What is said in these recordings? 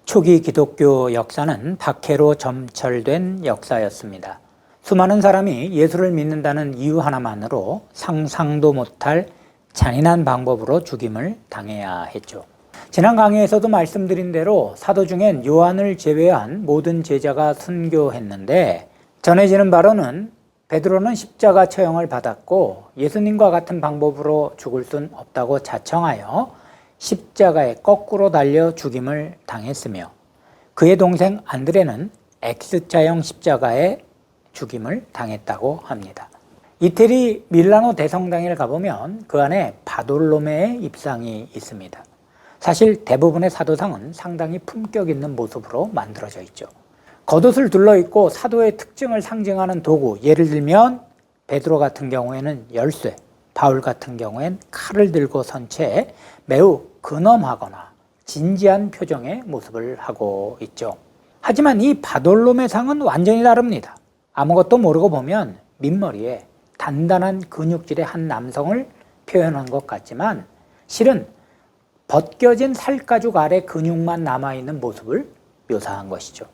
초기 기독교 역사는 박해로 점철된 역사였습니다. 수많은 사람이 예수를 믿는다는 이유 하나만으로 상상도 못할 잔인한 방법으로 죽임을 당해야 했죠. 지난 강의에서도 말씀드린 대로 사도 중엔 요한을 제외한 모든 제자가 순교했는데, 전해지는 바로는 베드로는 십자가 처형을 받았고 예수님과 같은 방법으로 죽을 순 없다고 자청하여 십자가에 거꾸로 달려 죽임을 당했으며, 그의 동생 안드레는 X자형 십자가에 죽임을 당했다고 합니다. 이태리 밀라노 대성당에 가보면 그 안에 바돌로메의 입상이 있습니다. 사실 대부분의 사도상은 상당히 품격 있는 모습으로 만들어져 있죠. 겉옷을 둘러입고 사도의 특징을 상징하는 도구, 예를 들면 베드로 같은 경우에는 열쇠, 바울 같은 경우엔 칼을 들고 선 채 매우 근엄하거나 진지한 표정의 모습을 하고 있죠. 하지만 이 바돌로메 상은 완전히 다릅니다. 아무것도 모르고 보면 민머리에 단단한 근육질의 한 남성을 표현한 것 같지만 실은 벗겨진 살가죽 아래 근육만 남아있는 모습을 묘사한 것이죠.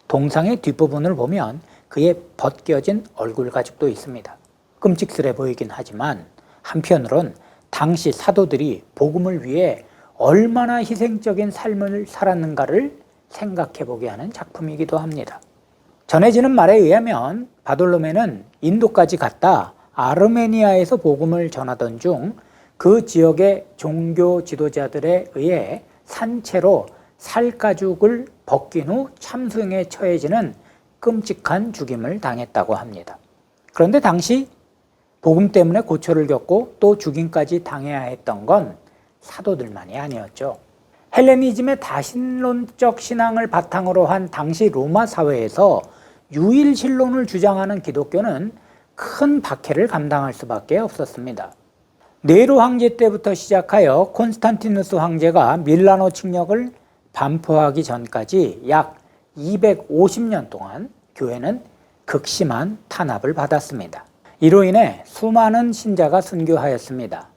동상의 뒷부분을 보면 그의 벗겨진 얼굴 가죽도 있습니다. 끔찍스레 보이긴 하지만 한편으론 당시 사도들이 복음을 위해 얼마나 희생적인 삶을 살았는가를 생각해보게 하는 작품이기도 합니다. 전해지는 말에 의하면 바돌로메는 인도까지 갔다 아르메니아에서 복음을 전하던 중 그 지역의 종교 지도자들에 의해 산채로 살가죽을 벗긴 후 참수형에 처해지는 끔찍한 죽임을 당했다고 합니다. 그런데 당시 복음 때문에 고초를 겪고 또 죽임까지 당해야 했던 건 사도들만이 아니었죠. 헬레니즘의 다신론적 신앙을 바탕으로 한 당시 로마 사회에서 유일신론을 주장하는 기독교는 큰 박해를 감당할 수밖에 없었습니다. 네로 황제 때부터 시작하여 콘스탄티누스 황제가 밀라노 침략을 반포하기 전까지 약 250년 동안 교회는 극심한 탄압을 받았습니다. 이로 인해 수많은 신자가 순교하였습니다.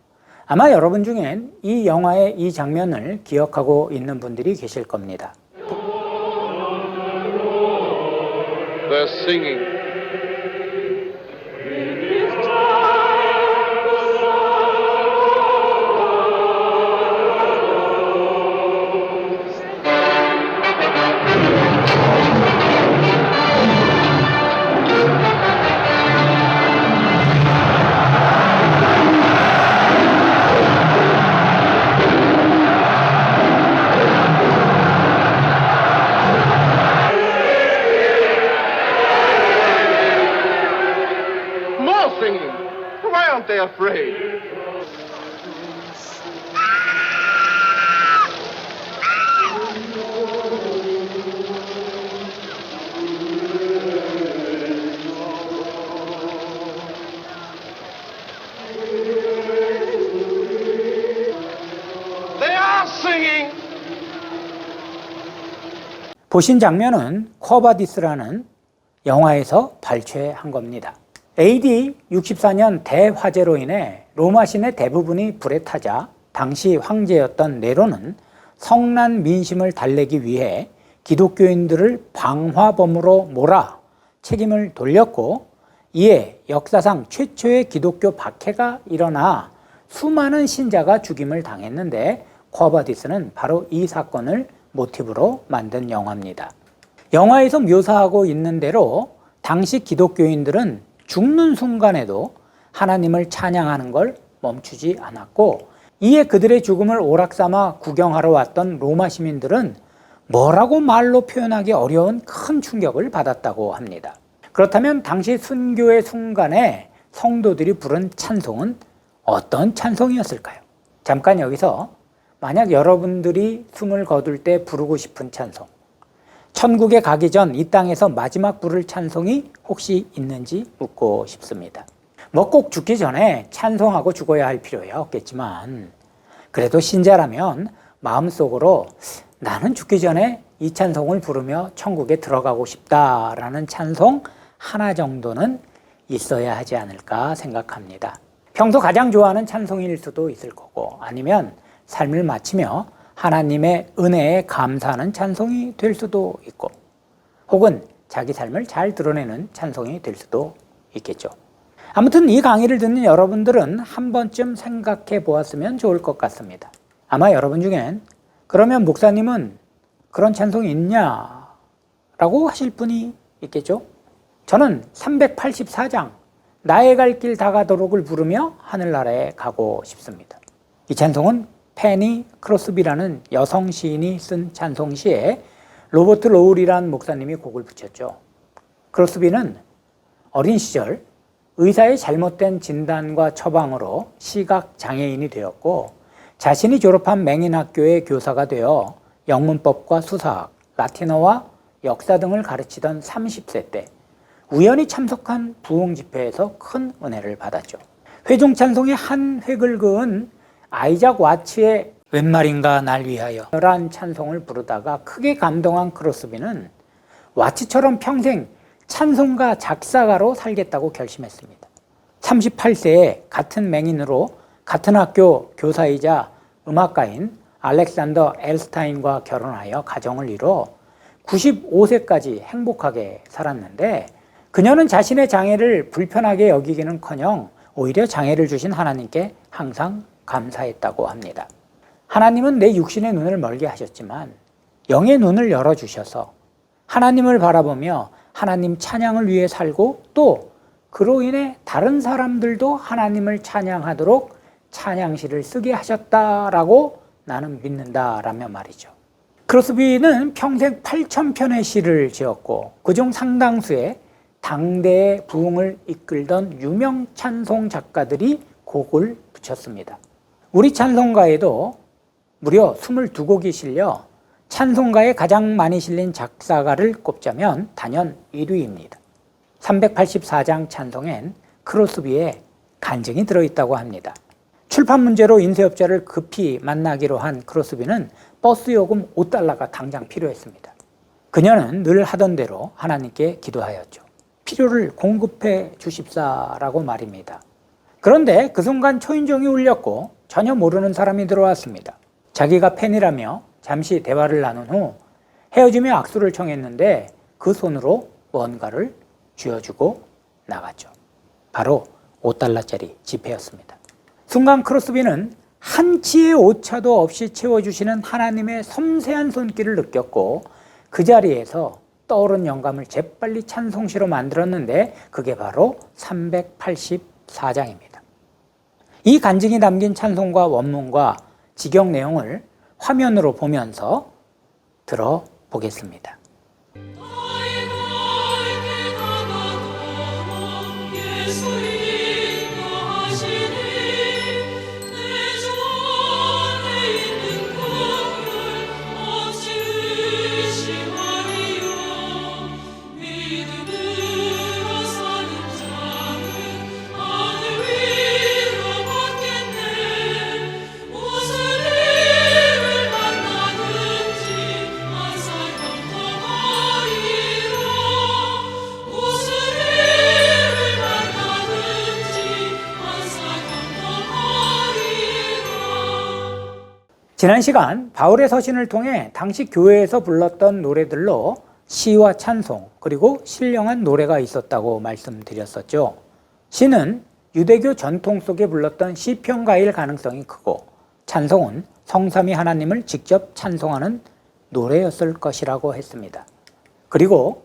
아마 여러분 중엔 이 영화의 이 장면을 기억하고 있는 분들이 계실 겁니다. They're singing. Why aren't they afraid? They are singing. 보신 장면은 쿼바디스라는 영화에서 발췌한 겁니다. AD 64년 대화재로 인해 로마 시내 대부분이 불에 타자 당시 황제였던 네로는 성난 민심을 달래기 위해 기독교인들을 방화범으로 몰아 책임을 돌렸고, 이에 역사상 최초의 기독교 박해가 일어나 수많은 신자가 죽임을 당했는데, 쿼바디스는 바로 이 사건을 모티브로 만든 영화입니다. 영화에서 묘사하고 있는 대로 당시 기독교인들은 죽는 순간에도 하나님을 찬양하는 걸 멈추지 않았고, 이에 그들의 죽음을 오락삼아 구경하러 왔던 로마 시민들은 뭐라고 말로 표현하기 어려운 큰 충격을 받았다고 합니다. 그렇다면 당시 순교의 순간에 성도들이 부른 찬송은 어떤 찬송이었을까요? 잠깐 여기서 만약 여러분들이 숨을 거둘 때 부르고 싶은 찬송, 천국에 가기 전 이 땅에서 마지막 부를 찬송이 혹시 있는지 묻고 싶습니다. 뭐 꼭 죽기 전에 찬송하고 죽어야 할 필요야 없겠지만 그래도 신자라면 마음속으로 나는 죽기 전에 이 찬송을 부르며 천국에 들어가고 싶다라는 찬송 하나 정도는 있어야 하지 않을까 생각합니다. 평소 가장 좋아하는 찬송일 수도 있을 거고 아니면 삶을 마치며 하나님의 은혜에 감사하는 찬송이 될 수도 있고 혹은 자기 삶을 잘 드러내는 찬송이 될 수도 있겠죠. 아무튼 이 강의를 듣는 여러분들은 한 번쯤 생각해 보았으면 좋을 것 같습니다. 아마 여러분 중엔 그러면 목사님은 그런 찬송이 있냐? 라고 하실 분이 있겠죠. 저는 384장 나의 갈 길 다가도록을 부르며 하늘나라에 가고 싶습니다. 이 찬송은 페니 크로스비라는 여성 시인이 쓴 찬송시에 로버트 로울이라는 목사님이 곡을 붙였죠. 크로스비는 어린 시절 의사의 잘못된 진단과 처방으로 시각장애인이 되었고 자신이 졸업한 맹인학교의 교사가 되어 영문법과 수사학, 라틴어와 역사 등을 가르치던 30세 때 우연히 참석한 부흥 집회에서 큰 은혜를 받았죠. 회중 찬송의 한 획을 그은 아이작 와츠의 웬 말인가 날 위하여 라는 찬송을 부르다가 크게 감동한 크로스비는 와츠처럼 평생 찬송가 작사가로 살겠다고 결심했습니다. 38세에 같은 맹인으로 같은 학교 교사이자 음악가인 알렉산더 엘스타인과 결혼하여 가정을 이뤄 95세까지 행복하게 살았는데 그녀는 자신의 장애를 불편하게 여기기는커녕 오히려 장애를 주신 하나님께 항상 감사했다고 합니다. 하나님은 내 육신의 눈을 멀게 하셨지만 영의 눈을 열어주셔서 하나님을 바라보며 하나님 찬양을 위해 살고 또 그로 인해 다른 사람들도 하나님을 찬양하도록 찬양시를 쓰게 하셨다라고 나는 믿는다라며 말이죠. 크로스비는 평생 8,000편의 시를 지었고 그중 상당수의 당대의 부흥을 이끌던 유명 찬송 작가들이 곡을 붙였습니다. 우리 찬송가에도 무려 22곡이 실려 찬송가에 가장 많이 실린 작사가를 꼽자면 단연 1위입니다. 384장 찬송엔 크로스비의 간증이 들어있다고 합니다. 출판 문제로 인쇄업자를 급히 만나기로 한 크로스비는 버스 요금 $5가 당장 필요했습니다. 그녀는 늘 하던 대로 하나님께 기도하였죠. 필요를 공급해 주십사라고 말입니다. 그런데 그 순간 초인종이 울렸고 전혀 모르는 사람이 들어왔습니다. 자기가 팬이라며 잠시 대화를 나눈 후 헤어지며 악수를 청했는데 그 손으로 뭔가를 쥐어주고 나갔죠. 바로 $5짜리 지폐였습니다. 순간 크로스비는 한치의 오차도 없이 채워주시는 하나님의 섬세한 손길을 느꼈고 그 자리에서 떠오른 영감을 재빨리 찬송시로 만들었는데 그게 바로 384장입니다. 이 간증이 담긴 찬송과 원문과 직역 내용을 화면으로 보면서 들어보겠습니다. 지난 시간 바울의 서신을 통해 당시 교회에서 불렀던 노래들로 시와 찬송 그리고 신령한 노래가 있었다고 말씀드렸었죠. 시는 유대교 전통 속에 불렀던 시편가일 가능성이 크고 찬송은 성삼위 하나님을 직접 찬송하는 노래였을 것이라고 했습니다. 그리고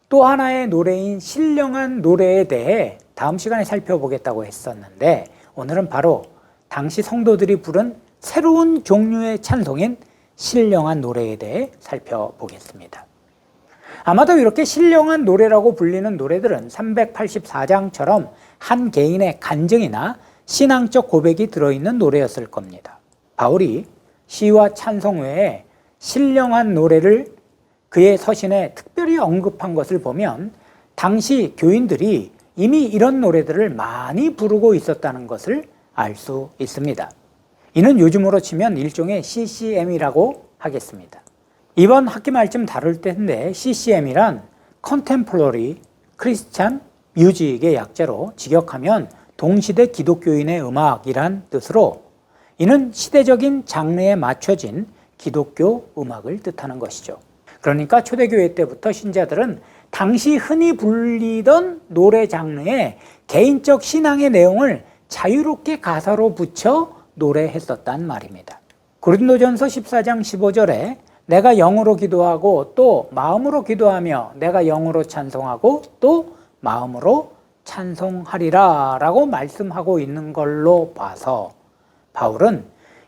또 하나의 노래인 신령한 노래에 대해 다음 시간에 살펴보겠다고 했었는데 오늘은 바로 당시 성도들이 부른 새로운 종류의 찬송인 신령한 노래에 대해 살펴보겠습니다. 아마도 이렇게 신령한 노래라고 불리는 노래들은 384장처럼 한 개인의 간증이나 신앙적 고백이 들어있는 노래였을 겁니다. 바울이 시와 찬송 외에 신령한 노래를 그의 서신에 특별히 언급한 것을 보면 당시 교인들이 이미 이런 노래들을 많이 부르고 있었다는 것을 알 수 있습니다. 이는 요즘으로 치면 일종의 CCM이라고 하겠습니다. 이번 학기 말쯤 다룰 텐데 CCM이란 Contemporary Christian Music의 약자로 직역하면 동시대 기독교인의 음악이란 뜻으로 이는 시대적인 장르에 맞춰진 기독교 음악을 뜻하는 것이죠. 그러니까 초대교회 때부터 신자들은 당시 흔히 불리던 노래 장르에 개인적 신앙의 내용을 자유롭게 가사로 붙여 노래했었단 말입니다. 고린도전서 14장 15절에 내가 영으로 기도하고 또 마음으로 기도하며 내가 영으로 찬송하고 또 마음으로 찬송하리라 라고 말씀하고 있는 걸로 봐서 바울은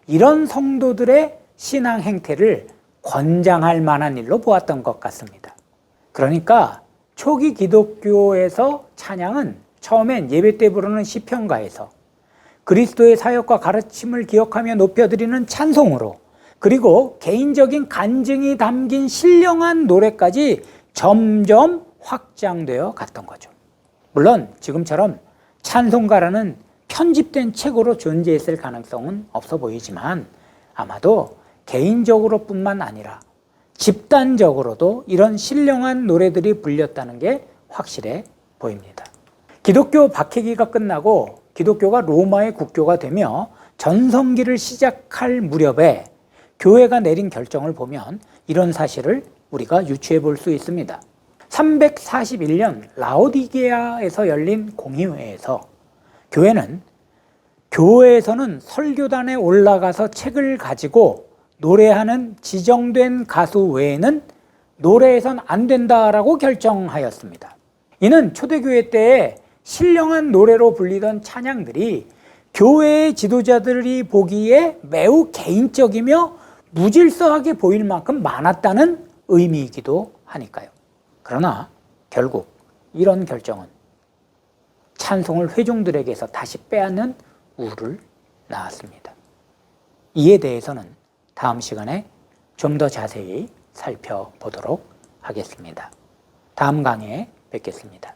이런 성도들의 신앙 행태를 권장할 만한 일로 보았던 것 같습니다. 그러니까 초기 기독교에서 찬양은 처음엔 예배 때 부르는 시편가에서 그리스도의 사역과 가르침을 기억하며 높여드리는 찬송으로 그리고 개인적인 간증이 담긴 신령한 노래까지 점점 확장되어 갔던 거죠. 물론 지금처럼 찬송가라는 편집된 책으로 존재했을 가능성은 없어 보이지만 아마도 개인적으로 뿐만 아니라 집단적으로도 이런 신령한 노래들이 불렸다는 게 확실해 보입니다. 기독교 박해기가 끝나고 기독교가 로마의 국교가 되며 전성기를 시작할 무렵에 교회가 내린 결정을 보면 이런 사실을 우리가 유추해 볼 수 있습니다. 341년 라오디게아에서 열린 공의회에서 교회는 교회에서는 설교단에 올라가서 책을 가지고 노래하는 지정된 가수 외에는 노래해선 안 된다라고 결정하였습니다. 이는 초대교회 때에 신령한 노래로 불리던 찬양들이 교회의 지도자들이 보기에 매우 개인적이며 무질서하게 보일 만큼 많았다는 의미이기도 하니까요. 그러나 결국 이런 결정은 찬송을 회중들에게서 다시 빼앗는 우를 낳았습니다. 이에 대해서는 다음 시간에 좀 더 자세히 살펴보도록 하겠습니다. 다음 강의에 뵙겠습니다.